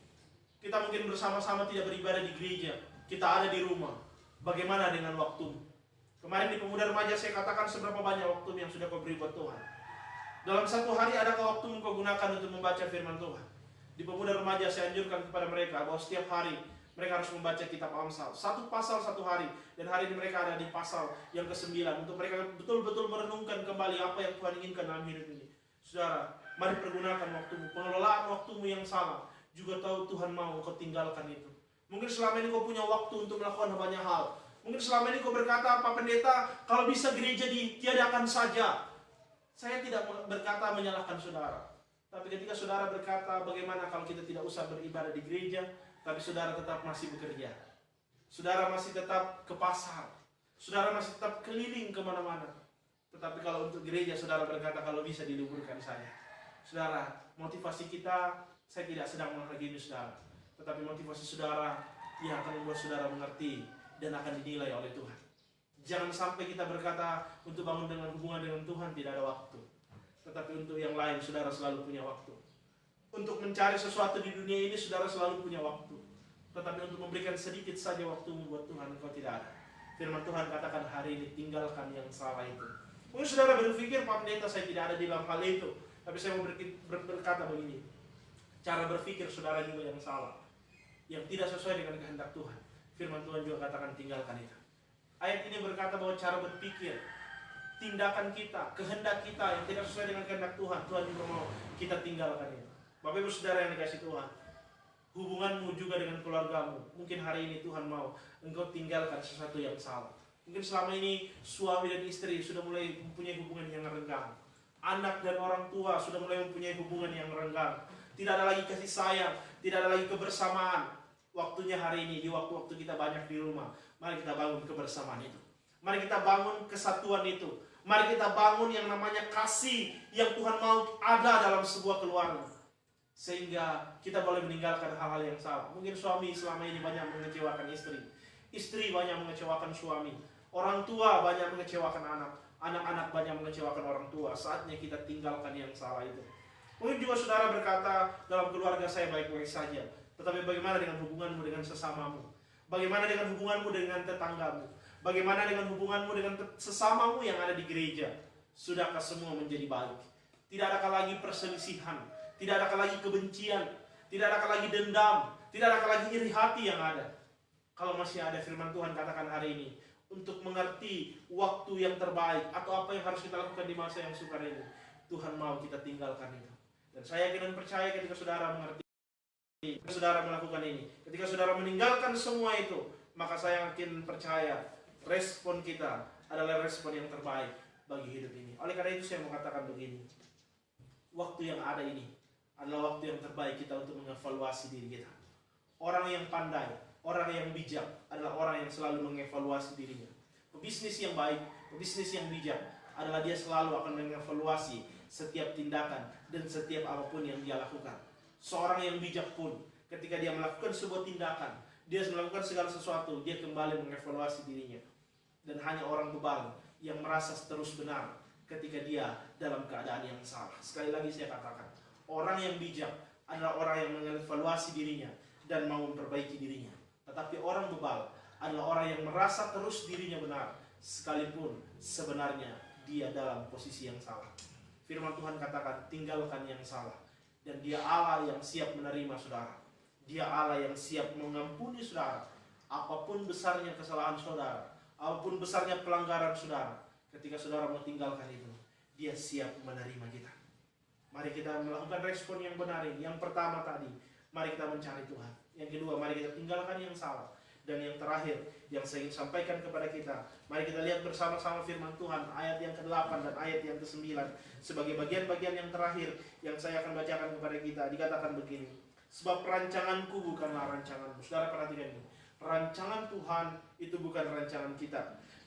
Kita mungkin bersama-sama tidak beribadah di gereja, kita ada di rumah. Bagaimana dengan waktumu? Kemarin di pemuda remaja saya katakan seberapa banyak waktu yang sudah kau beri buat Tuhan. Dalam 1 hari adakah waktu kau gunakan untuk membaca firman Tuhan? Di pemuda remaja saya anjurkan kepada mereka bahwa setiap hari mereka harus membaca kitab Amsal. 1 pasal 1 hari. Dan hari ini mereka ada di pasal yang ke-9. Untuk mereka betul-betul merenungkan kembali apa yang Tuhan inginkan dalam hidup ini. Saudara, mari pergunakan waktumu. Pengelolaan waktumu yang salah juga tahu Tuhan mau kau tinggalkan itu. Mungkin selama ini kau punya waktu untuk melakukan banyak hal. Mungkin selama ini kau berkata, Pak Pendeta, kalau bisa gereja ditiadakan saja. Saya tidak berkata menyalahkan saudara. Tapi ketika saudara berkata, bagaimana kalau kita tidak usah beribadah di gereja, tapi saudara tetap masih bekerja. Saudara masih tetap ke pasar. Saudara masih tetap keliling kemana-mana. Tetapi kalau untuk gereja, saudara berkata kalau bisa diliburkan saja. Saudara, motivasi kita, saya tidak sedang menghakimi saudara, tetapi motivasi saudara yang akan membuat saudara mengerti dan akan dinilai oleh Tuhan. Jangan sampai kita berkata untuk bangun dengan hubungan dengan Tuhan tidak ada waktu. Tetapi untuk yang lain saudara selalu punya waktu. Untuk mencari sesuatu di dunia ini saudara selalu punya waktu. Tetapi untuk memberikan sedikit saja waktumu buat Tuhan engkau tidak ada. Firman Tuhan katakan hari ini tinggalkan yang salah itu. Mungkin saudara berpikir, Pak Pendeta saya tidak ada di dalam hal itu. Tapi saya mau berkata begini. Cara berpikir saudara juga yang salah. Yang tidak sesuai dengan kehendak Tuhan. Firman Tuhan juga katakan tinggalkan itu. Ayat ini berkata bahwa cara berpikir, tindakan kita, kehendak kita yang tidak sesuai dengan kehendak Tuhan, Tuhan juga mau kita tinggalkan itu. Bapak Ibu Saudara yang dikasih Tuhan, hubunganmu juga dengan keluargamu, mungkin hari ini Tuhan mau engkau tinggalkan sesuatu yang salah. Mungkin selama ini suami dan istri sudah mulai mempunyai hubungan yang renggang. Anak dan orang tua sudah mulai mempunyai hubungan yang renggang. Tidak ada lagi kasih sayang, tidak ada lagi kebersamaan. Waktunya hari ini, di waktu-waktu kita banyak di rumah, mari kita bangun kebersamaan itu. Mari kita bangun kesatuan itu. Mari kita bangun yang namanya kasih yang Tuhan mau ada dalam sebuah keluarga. Sehingga kita boleh meninggalkan hal-hal yang salah. Mungkin suami selama ini banyak mengecewakan istri. Istri banyak mengecewakan suami. Orang tua banyak mengecewakan anak. Anak-anak banyak mengecewakan orang tua. Saatnya kita tinggalkan yang salah itu. Mungkin juga saudara berkata, dalam keluarga saya baik-baik saja. Tetapi bagaimana dengan hubunganmu dengan sesamamu? Bagaimana dengan hubunganmu dengan tetanggamu? Bagaimana dengan hubunganmu dengan sesamamu yang ada di gereja? Sudahkah semua menjadi baik? Tidak adakah lagi perselisihan? Tidak adakah lagi kebencian? Tidak adakah lagi dendam? Tidak adakah lagi iri hati yang ada? Kalau masih ada, firman Tuhan katakan hari ini, untuk mengerti waktu yang terbaik atau apa yang harus kita lakukan di masa yang sukar ini, Tuhan mau kita tinggalkan itu. Dan saya yakin dan percaya ketika saudara mengerti, ketika saudara melakukan ini, ketika saudara meninggalkan semua itu, maka saya yakin percaya respon kita adalah respon yang terbaik bagi hidup ini. Oleh karena itu saya mau katakan begini, waktu yang ada ini adalah waktu yang terbaik kita untuk mengevaluasi diri kita. Orang yang pandai, orang yang bijak adalah orang yang selalu mengevaluasi dirinya. Pebisnis yang baik, pebisnis yang bijak adalah dia selalu akan mengevaluasi setiap tindakan dan setiap apapun yang dia lakukan. Seorang yang bijak pun ketika dia melakukan sebuah tindakan, dia melakukan segala sesuatu, dia kembali mengevaluasi dirinya. Dan hanya orang bebal yang merasa terus benar ketika dia dalam keadaan yang salah. Sekali lagi saya katakan, orang yang bijak adalah orang yang mengevaluasi dirinya dan mau memperbaiki dirinya. Tetapi orang bebal adalah orang yang merasa terus dirinya benar, sekalipun sebenarnya dia dalam posisi yang salah. Firman Tuhan katakan, tinggalkan yang salah. Dan dia Allah yang siap menerima saudara. Dia Allah yang siap mengampuni saudara. Apapun besarnya kesalahan saudara, apapun besarnya pelanggaran saudara, ketika saudara mau tinggalkan itu, dia siap menerima kita. Mari kita melakukan respon yang benar ini. Yang pertama tadi, mari kita mencari Tuhan. Yang kedua, mari kita tinggalkan yang salah. Dan yang terakhir, yang saya ingin sampaikan kepada kita, mari kita lihat bersama-sama firman Tuhan, ayat yang ke-8 dan ayat yang ke-9. Sebagai bagian-bagian yang terakhir, yang saya akan bacakan kepada kita, dikatakan begini, sebab rancanganku bukanlah rancanganmu. Saudara perhatikan ini, rancangan Tuhan itu bukan rancangan kita.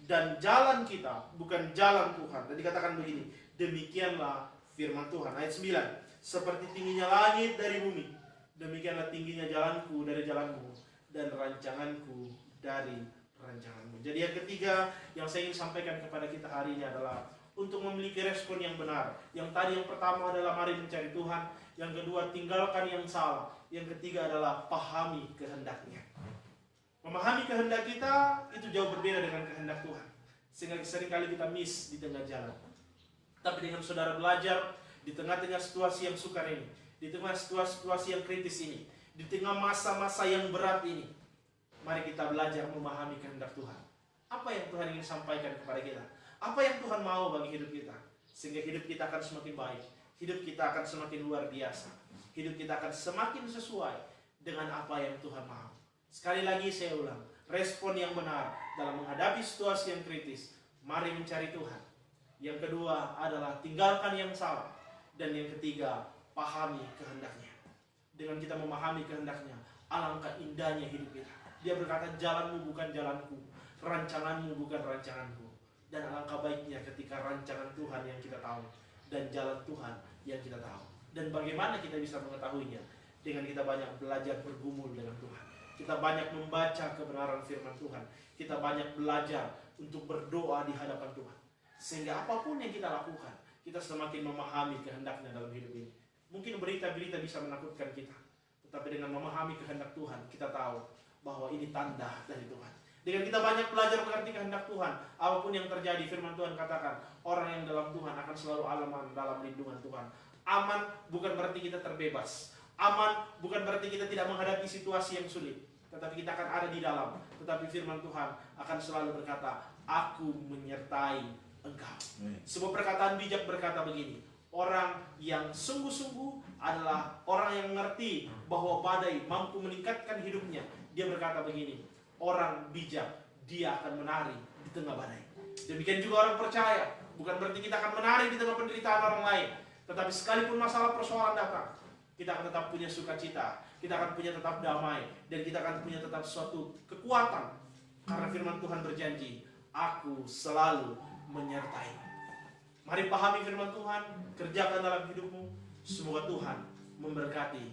Dan jalan kita bukan jalan Tuhan. Dan dikatakan begini, demikianlah firman Tuhan. Ayat 9, seperti tingginya langit dari bumi, demikianlah tingginya jalanku dari jalanmu, dan rancanganku dari rancanganmu. Jadi yang ketiga yang saya ingin sampaikan kepada kita hari ini adalah untuk memiliki respon yang benar. Yang tadi yang pertama adalah mari mencari Tuhan. Yang kedua tinggalkan yang salah. Yang ketiga adalah pahami kehendaknya. Memahami kehendak kita itu jauh berbeda dengan kehendak Tuhan. Sehingga seringkali kita miss di tengah jalan. Tapi dengan saudara belajar di tengah-tengah situasi yang sukar ini, di tengah situasi yang kritis ini, di tengah masa-masa yang berat ini, mari kita belajar memahami kehendak Tuhan. Apa yang Tuhan ingin sampaikan kepada kita? Apa yang Tuhan mau bagi hidup kita? Sehingga hidup kita akan semakin baik. Hidup kita akan semakin luar biasa. Hidup kita akan semakin sesuai dengan apa yang Tuhan mau. Sekali lagi saya ulang, respon yang benar dalam menghadapi situasi yang kritis, mari mencari Tuhan. Yang kedua adalah tinggalkan yang salah. Dan yang ketiga, pahami kehendaknya. Dengan kita memahami kehendaknya, alangkah indahnya hidup kita. Dia berkata, jalanmu bukan jalanku, rancanganmu bukan rancanganku. Dan alangkah baiknya ketika rancangan Tuhan yang kita tahu dan jalan Tuhan yang kita tahu. Dan bagaimana kita bisa mengetahuinya? Dengan kita banyak belajar bergumul dengan Tuhan. Kita banyak membaca kebenaran firman Tuhan. Kita banyak belajar untuk berdoa di hadapan Tuhan. Sehingga apapun yang kita lakukan, kita semakin memahami kehendaknya dalam hidup ini. Mungkin berita-berita bisa menakutkan kita. Tetapi dengan memahami kehendak Tuhan, kita tahu bahwa ini tanda dari Tuhan. Dengan kita banyak belajar mengerti kehendak Tuhan, apapun yang terjadi, firman Tuhan katakan, orang yang dalam Tuhan akan selalu aman dalam lindungan Tuhan. Aman bukan berarti kita terbebas. Aman bukan berarti kita tidak menghadapi situasi yang sulit. Tetapi kita akan ada di dalam. Tetapi firman Tuhan akan selalu berkata, aku menyertai engkau. Sebuah perkataan bijak berkata begini, orang yang sungguh-sungguh adalah orang yang mengerti bahwa badai mampu meningkatkan hidupnya. Dia berkata begini, orang bijak, dia akan menari di tengah badai. Demikian juga orang percaya, bukan berarti kita akan menari di tengah penderitaan orang lain. Tetapi sekalipun masalah persoalan datang, kita akan tetap punya sukacita, kita akan punya tetap damai, dan kita akan punya tetap suatu kekuatan. Karena firman Tuhan berjanji, aku selalu menyertai. Mari pahami firman Tuhan, kerjakan dalam hidupmu. Semoga Tuhan memberkati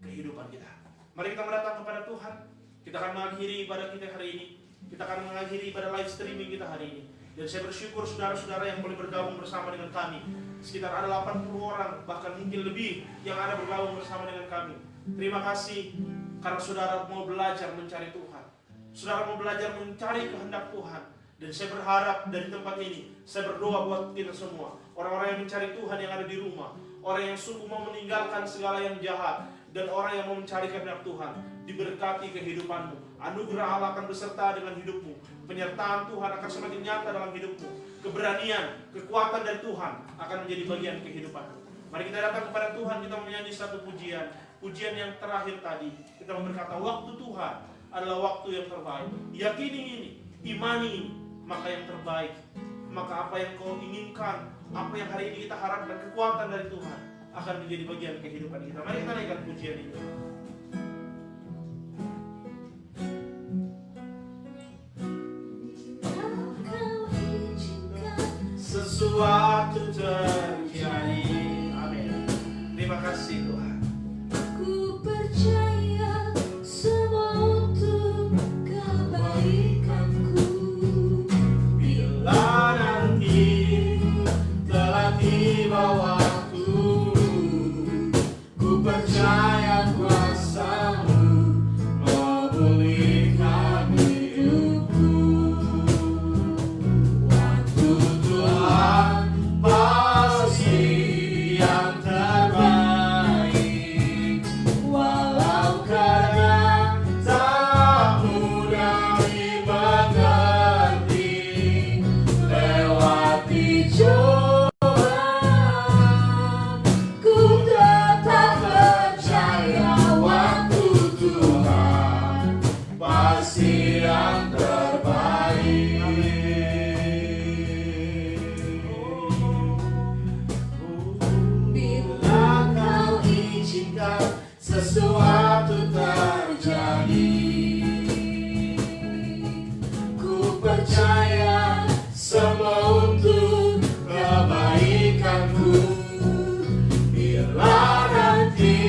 kehidupan kita. Mari kita mendatang kepada Tuhan. Kita akan mengakhiri ibadah kita hari ini. Kita akan mengakhiri ibadah live streaming kita hari ini. Dan saya bersyukur saudara-saudara yang boleh bergabung bersama dengan kami. Sekitar ada 80 orang, bahkan mungkin lebih yang ada bergabung bersama dengan kami. Terima kasih karena saudara mau belajar mencari Tuhan. Saudara mau belajar mencari kehendak Tuhan. Dan saya berharap dari tempat ini, saya berdoa buat kita semua. Orang-orang yang mencari Tuhan yang ada di rumah. Orang yang sungguh mau meninggalkan segala yang jahat. Dan orang yang mau mencari kehendak Tuhan. Diberkati kehidupanmu. Anugerah Allah akan beserta dengan hidupmu. Penyertaan Tuhan akan semakin nyata dalam hidupmu. Keberanian, kekuatan dari Tuhan akan menjadi bagian kehidupanmu. Mari kita datang kepada Tuhan, kita menyanyi satu pujian. Pujian yang terakhir tadi, kita berkata, waktu Tuhan adalah waktu yang terbaik. Yakini ini, imani ini, maka yang terbaik. Maka apa yang kau inginkan, apa yang hari ini kita harapkan, kekuatan dari Tuhan akan menjadi bagian kehidupan kita. Mari kita naikkan pujian ini. Sesuatu terjadi. Amin. Terima kasih Tuhan. Ku percaya semua untuk kebaikanku. Bila nanti telah tiba waktu, ku percaya kuasa-Mu memulihkan hidupku. Waktu Tuhan pasti yang terbaik, walau kadang tak mudah dimengerti. Lewati cobaan, ku tetap percaya waktu Tuhan pasti yang terbaik. Bila kau izinkan sesuatu terjadi, ku percaya semua untuk kebaikanku. Bila nanti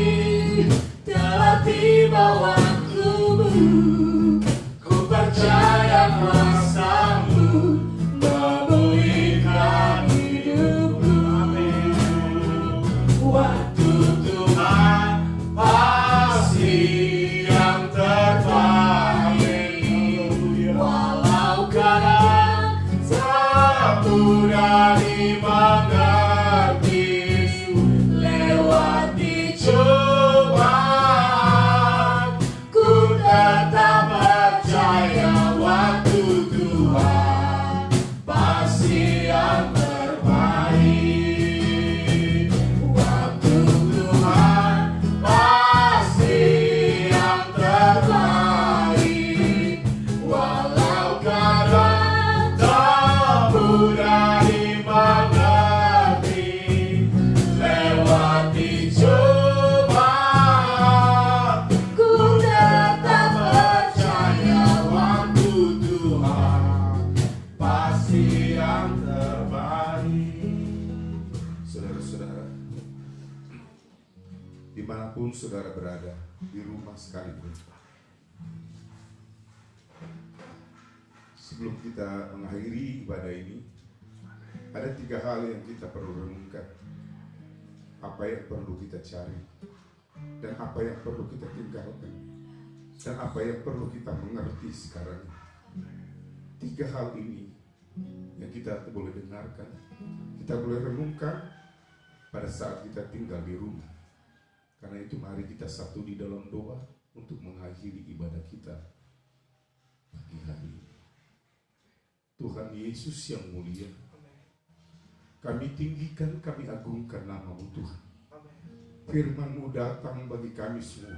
telah tiba waktumu, ku percaya kuasa-Mu memulihkan hidupku. Waktu Tuhan pasti yang terbaik, walau kadang tak mudah dimengerti. Lewati cobaan, ku tetap percaya waktu dimanapun saudara berada, di rumah sekalipun. Sebelum kita mengakhiri ibadah ini, ada 3 hal yang kita perlu renungkan. Apa yang perlu kita cari, dan apa yang perlu kita tinggalkan, dan apa yang perlu kita mengerti sekarang. 3 hal ini yang kita boleh dengarkan, kita boleh renungkan pada saat kita tinggal di rumah. Karena itu mari kita satu di dalam doa untuk mengakhiri ibadah kita pagi hari ini. Tuhan Yesus yang mulia, kami tinggikan, kami agungkan nama-Mu Tuhan. Firman-Mu datang bagi kami semua,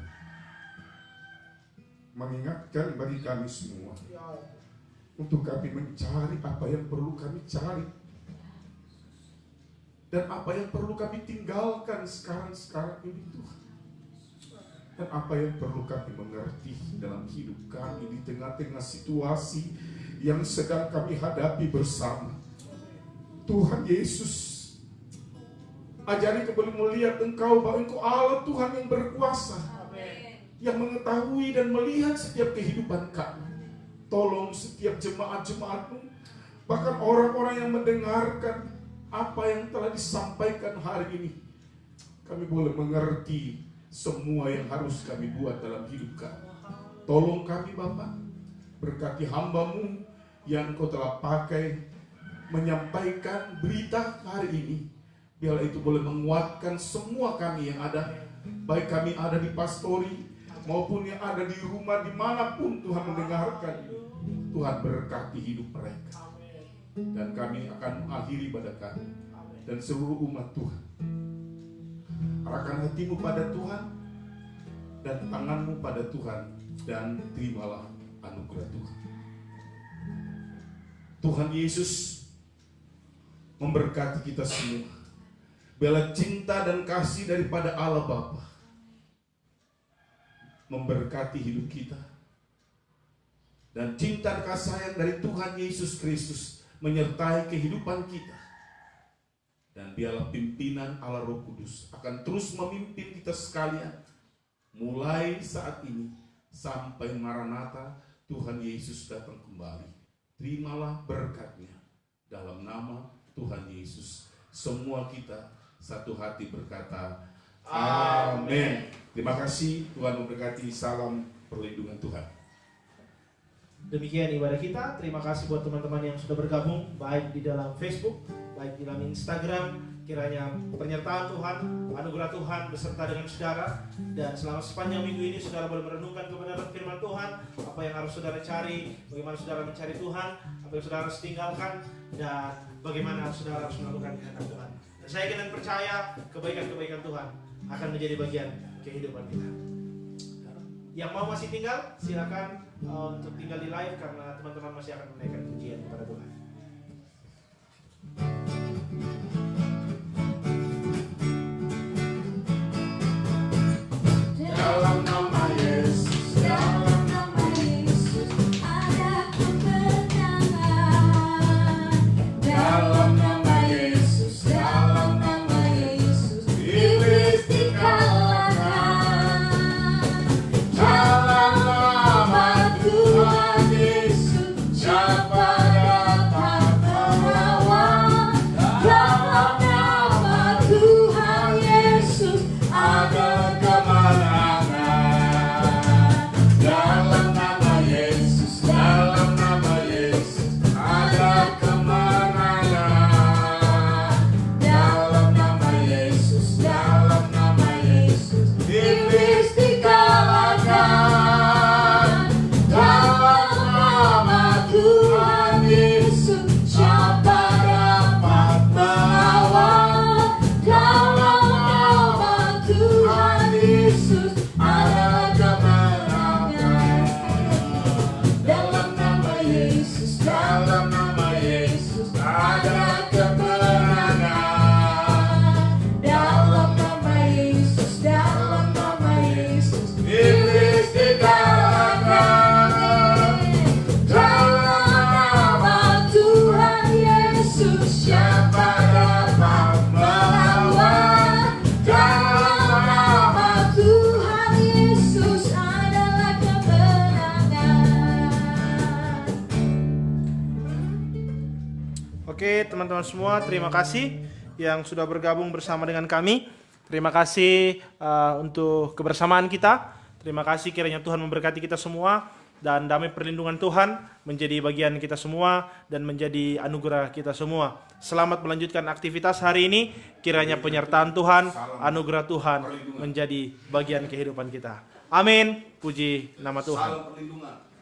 mengingatkan bagi kami semua untuk kami mencari apa yang perlu kami cari, dan apa yang perlu kami tinggalkan sekarang ini Tuhan. Dan apa yang perlu kami mengerti dalam hidup kami di tengah-tengah situasi yang sedang kami hadapi bersama. Tuhan Yesus, ajari kami melihat Engkau, bahwa Engkau Allah Tuhan yang berkuasa, yang mengetahui dan melihat setiap kehidupan kami. Tolong setiap jemaat-jemaat-Mu, bahkan orang-orang yang mendengarkan apa yang telah disampaikan hari ini, kami boleh mengerti semua yang harus kami buat dalam hidup kami. Tolong kami Bapa, berkati hamba-Mu yang Kau telah pakai menyampaikan berita hari ini. Biarlah itu boleh menguatkan semua kami yang ada, baik kami ada di pastori maupun yang ada di rumah, dimanapun Tuhan mendengarkan ini. Tuhan berkati hidup mereka. Dan kami akan mengakhiri ibadah kami dan seluruh umat Tuhan. Arahkan hatimu pada Tuhan dan tanganmu pada Tuhan, dan terimalah anugerah Tuhan. Tuhan Yesus memberkati kita semua. Bela cinta dan kasih daripada Allah Bapa memberkati hidup kita, dan cinta dan kasih sayang dari Tuhan Yesus Kristus menyertai kehidupan kita. Dan biarlah pimpinan Allah Roh Kudus akan terus memimpin kita sekalian, mulai saat ini sampai Maranatha Tuhan Yesus datang kembali. Terimalah berkat-Nya dalam nama Tuhan Yesus. Semua kita satu hati berkata amin. Terima kasih, Tuhan memberkati. Salam perlindungan Tuhan. Demikian ibadah kita. Terima kasih buat teman-teman yang sudah bergabung, baik di dalam Facebook, baik di dalam Instagram. Kiranya penyertaan Tuhan, anugerah Tuhan beserta dengan saudara. Dan selama sepanjang minggu ini saudara boleh merenungkan kebenaran firman Tuhan, apa yang harus saudara cari, bagaimana saudara mencari Tuhan, apa yang saudara harus tinggalkan, dan bagaimana saudara harus melakukan kehendak Tuhan. Dan saya yakin dan percaya kebaikan-kebaikan Tuhan akan menjadi bagian kehidupan kita. Yang mau masih tinggal, silakan untuk tinggal di live, karena teman-teman masih akan menaikkan pujian kepada Tuhan. Dalam nama Yesus, Dalam nama Yesus ada kemenangan. Dalam nama Yesus, dalam nama Yesus iblis dikalahkan. Dalam nama Tuhan Yesus siapa dapat Oke, teman-teman semua, terima kasih yang sudah bergabung bersama dengan kami. Terima kasih untuk kebersamaan kita. Terima kasih kiranya Tuhan memberkati kita semua dan damai perlindungan Tuhan menjadi bagian kita semua dan menjadi anugerah kita semua. Selamat melanjutkan aktivitas hari ini. Kiranya penyertaan Tuhan, anugerah Tuhan menjadi bagian kehidupan kita. Amin. Puji nama Tuhan. Salam perlindungan.